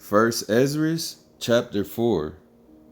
First Esdras chapter 4.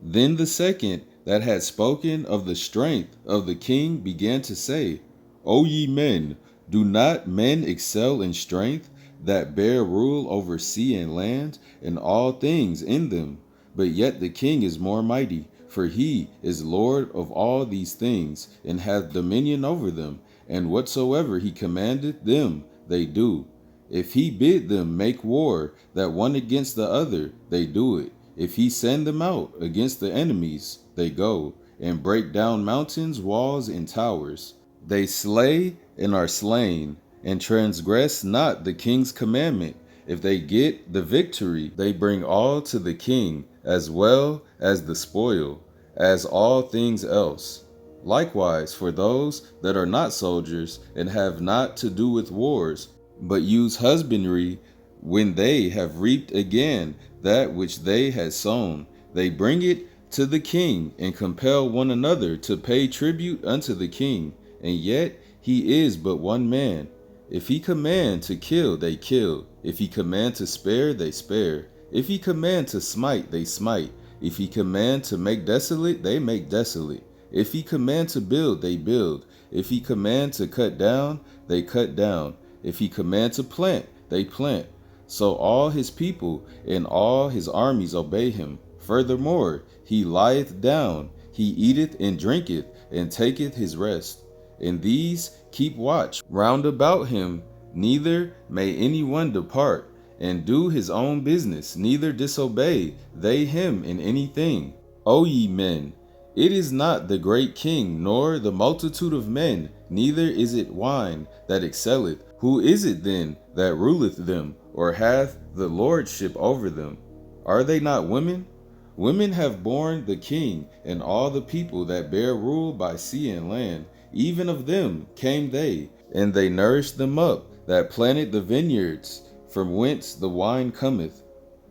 Then the second that had spoken of the strength of the king began to say, O ye men, do not men excel in strength that bear rule over sea and land and all things in them? But yet the king is more mighty, for he is Lord of all these things, and hath dominion over them, and whatsoever he commandeth them, they do. If he bid them make war, that one against the other, they do it. If he send them out against the enemies, they go, and break down mountains, walls, and towers. They slay and are slain, and transgress not the king's commandment. If they get the victory, they bring all to the king, as well as the spoil, as all things else. Likewise, for those that are not soldiers, and have not to do with wars, but use husbandry, when they have reaped again that which they had sown, they bring it to the king, and compel one another to pay tribute unto the king. And yet he is but one man. If he command to kill, they kill. If he command to spare, they spare. If he command to smite, they smite. If he command to make desolate, they make desolate. If he command to build, they build. If he command to cut down, they cut down. If he command to plant, they plant. So all his people and all his armies obey him. Furthermore, he lieth down, he eateth and drinketh, and taketh his rest. And these keep watch round about him, neither may any one depart, and do his own business, neither disobey they him in anything. O ye men, it is not the great king, nor the multitude of men, neither is it wine that excelleth. Who is it then that ruleth them, or hath the lordship over them? Are they not women? Women have borne the king, and all the people that bear rule by sea and land. Even of them came they, and they nourished them up, that planted the vineyards, from whence the wine cometh.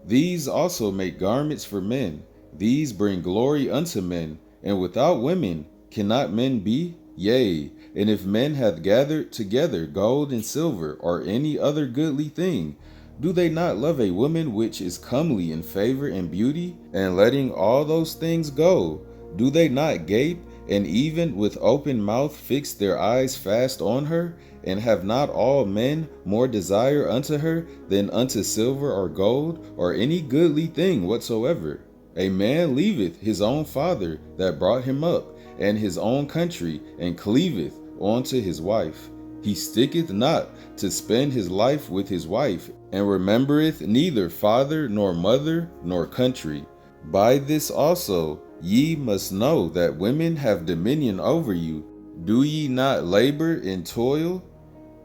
These also make garments for men. These bring glory unto men. And without women cannot men be? Yea, and if men hath gathered together gold and silver, or any other goodly thing, do they not love a woman which is comely in favor and beauty? And letting all those things go, do they not gape, and even with open mouth fix their eyes fast on her? And have not all men more desire unto her than unto silver or gold, or any goodly thing whatsoever? A man leaveth his own father that brought him up, and his own country, and cleaveth unto his wife. He sticketh not to spend his life with his wife, and remembereth neither father nor mother nor country. By this also ye must know that women have dominion over you. Do ye not labor and toil,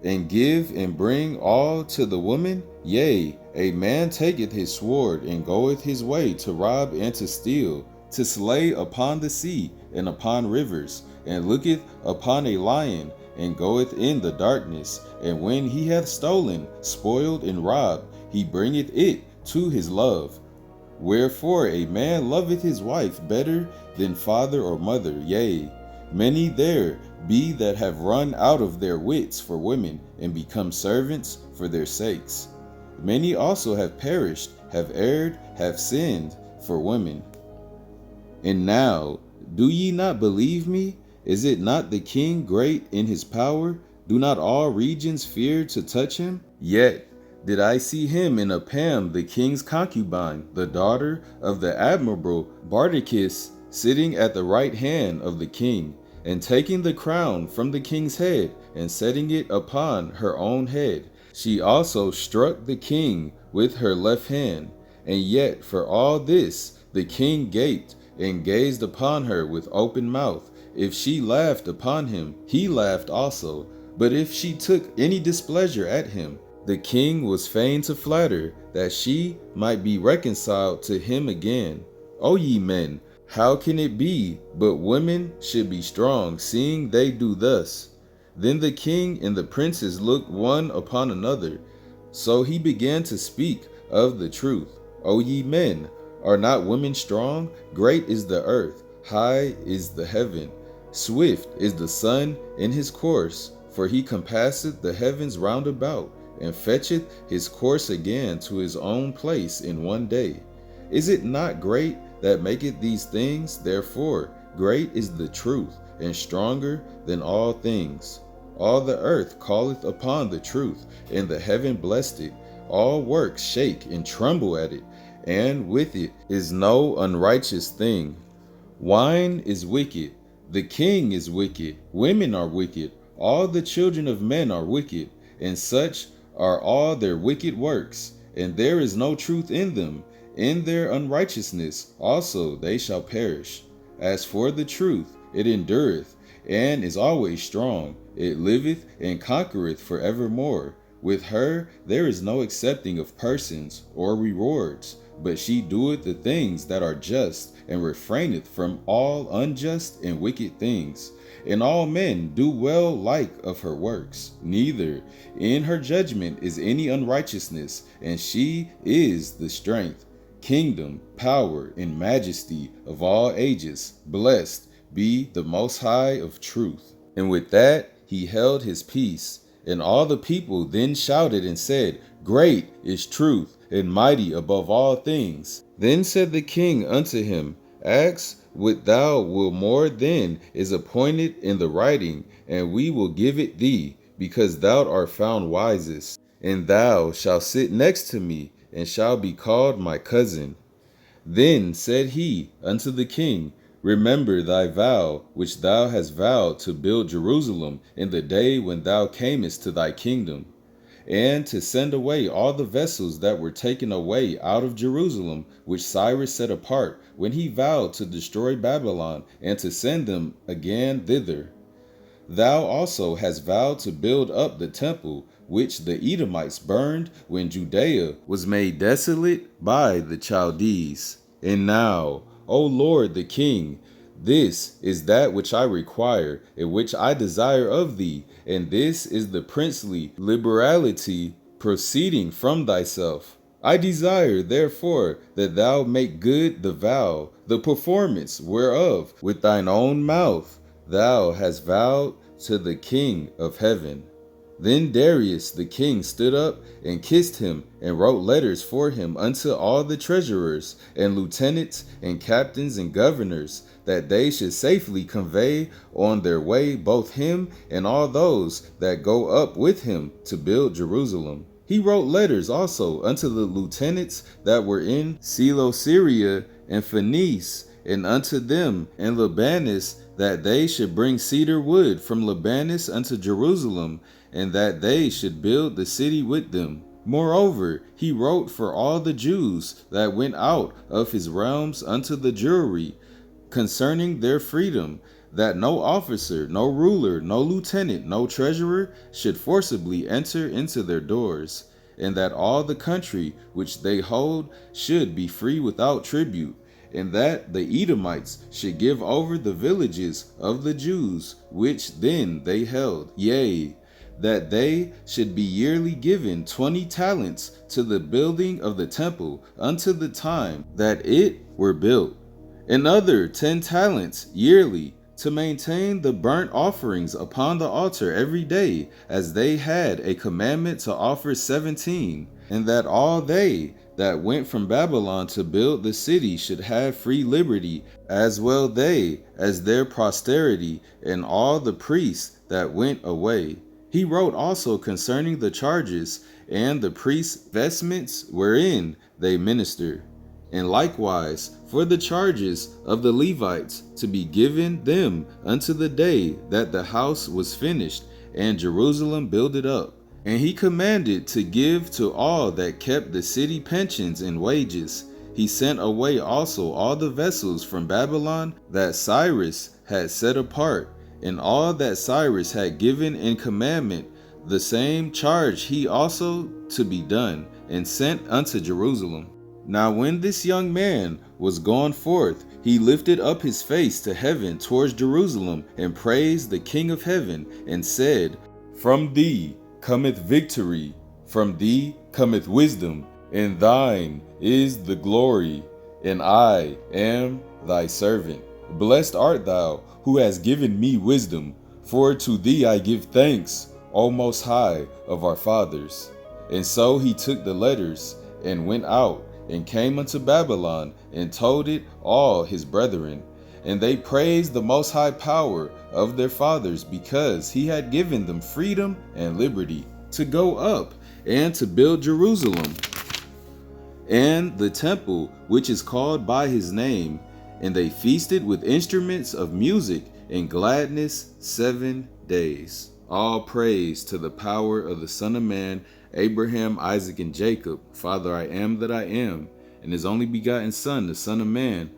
and give and bring all to the woman? Yea, a man taketh his sword, and goeth his way to rob and to steal, to slay upon the sea and upon rivers, and looketh upon a lion, and goeth in the darkness. And when he hath stolen, spoiled, and robbed, he bringeth it to his love. Wherefore a man loveth his wife better than father or mother. Yea, many there be that have run out of their wits for women, and become servants for their sakes. Many also have perished, have erred, have sinned for women. And now, do ye not believe me? Is it not the king great in his power? Do not all regions fear to touch him? Yet did I see him in Apam, the king's concubine, the daughter of the admirable Bardachis, sitting at the right hand of the king, and taking the crown from the king's head, and setting it upon her own head. She also struck the king with her left hand. And yet for all this the king gaped, and gazed upon her with open mouth. If she laughed upon him, he laughed also. But if she took any displeasure at him, the king was fain to flatter, that she might be reconciled to him again. O ye men, how can it be but women should be strong, seeing they do thus? Then the king and the princes looked one upon another. So he began to speak of the truth. O ye men, are not women strong? Great is the earth, high is the heaven. Swift is the sun in his course, for he compasseth the heavens round about. and fetcheth his course again to his own place in one day. Is it not great that maketh these things? Therefore, great is the truth, and stronger than all things. All the earth calleth upon the truth, and the heaven blessed it. All works shake and tremble at it, and with it is no unrighteous thing. Wine is wicked, the king is wicked, women are wicked, all the children of men are wicked, and such are all their wicked works, and there is no truth in them. In their unrighteousness also they shall perish. As for the truth, it endureth, and is always strong. It liveth and conquereth forevermore. With her there is no accepting of persons or rewards, but she doeth the things that are just, and refraineth from all unjust and wicked things. And all men do well like of her works. Neither in her judgment is any unrighteousness, and she is the strength, kingdom, power, and majesty of all ages. Blessed be the Most High of truth. And with that he held his peace. And all the people then shouted and said, Great is truth, and mighty above all things. Then said the king unto him, Ask what thou wilt more than is appointed in the writing, and we will give it thee, because thou art found wisest. And thou shalt sit next to me, and shalt be called my cousin. Then said he unto the king, Remember thy vow, which thou hast vowed to build Jerusalem in the day when thou camest to thy kingdom, and to send away all the vessels that were taken away out of Jerusalem, which Cyrus set apart when he vowed to destroy Babylon, and to send them again thither. Thou also hast vowed to build up the temple, which the Edomites burned when Judea was made desolate by the Chaldees. And now, O Lord the King, this is that which I require, and which I desire of thee, and this is the princely liberality proceeding from thyself. I desire, therefore, that thou make good the vow, the performance whereof with thine own mouth thou hast vowed to the King of heaven. Then Darius the king stood up and kissed him, and wrote letters for him unto all the treasurers and lieutenants and captains and governors, that they should safely convey on their way both him and all those that go up with him to build Jerusalem. He wrote letters also unto the lieutenants that were in Seleucia and Phoenice, and unto them in Libanus, that they should bring cedar wood from Libanus unto Jerusalem, and that they should build the city with them. Moreover, he wrote for all the Jews that went out of his realms unto the Jewry, concerning their freedom, that no officer, no ruler, no lieutenant, no treasurer should forcibly enter into their doors, and that all the country which they hold should be free without tribute, and that the Edomites should give over the villages of the Jews, which then they held. Yea, that they should be yearly given 20 talents to the building of the temple unto the time that it were built, and other 10 talents yearly to maintain the burnt offerings upon the altar every day, as they had a commandment to offer 17, and that all they that went from Babylon to build the city should have free liberty, as well they as their posterity, and all the priests that went away. He wrote also concerning the charges and the priests' vestments wherein they minister, and likewise for the charges of the Levites to be given them unto the day that the house was finished and Jerusalem builded up. And he commanded to give to all that kept the city pensions and wages. He sent away also all the vessels from Babylon that Cyrus had set apart, and all that Cyrus had given in commandment, the same charge he also to be done, and sent unto Jerusalem. Now when this young man was gone forth, he lifted up his face to heaven towards Jerusalem, and praised the King of heaven, and said, From thee cometh victory, from thee cometh wisdom, and thine is the glory, and I am thy servant. Blessed art thou, who hast given me wisdom, for to thee I give thanks, O Most High of our fathers. And so he took the letters, and went out, and came unto Babylon, and told it all his brethren. And they praised the most high power of their fathers, because he had given them freedom and liberty to go up, and to build Jerusalem, and the temple which is called by his name. And they feasted with instruments of music and gladness 7 days. All praise to the power of the Son of Man, Abraham, Isaac, and Jacob, Father, I am that I am, and his only begotten Son, the Son of Man,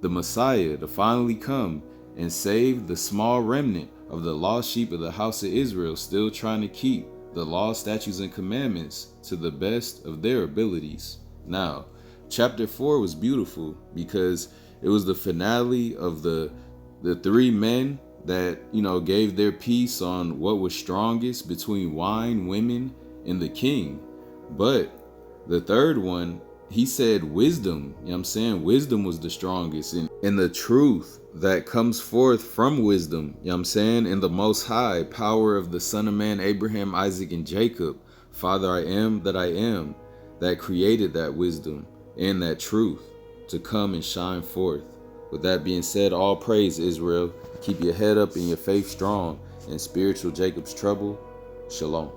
the Messiah, to finally come and save the small remnant of the lost sheep of the house of Israel, still trying to keep the law, statutes, and commandments to the best of their abilities. Now, chapter 4 was beautiful because it was the finale of the three men that, gave their piece on what was strongest between wine, women, and the king. But the third one, he said wisdom. Wisdom was the strongest, and the truth that comes forth from wisdom, and the most high power of the Son of Man, Abraham, Isaac, and Jacob, Father, I am that I am, that created that wisdom and that truth to come and shine forth. With that being said, all praise, Israel. Keep your head up and your faith strong in spiritual Jacob's trouble. Shalom.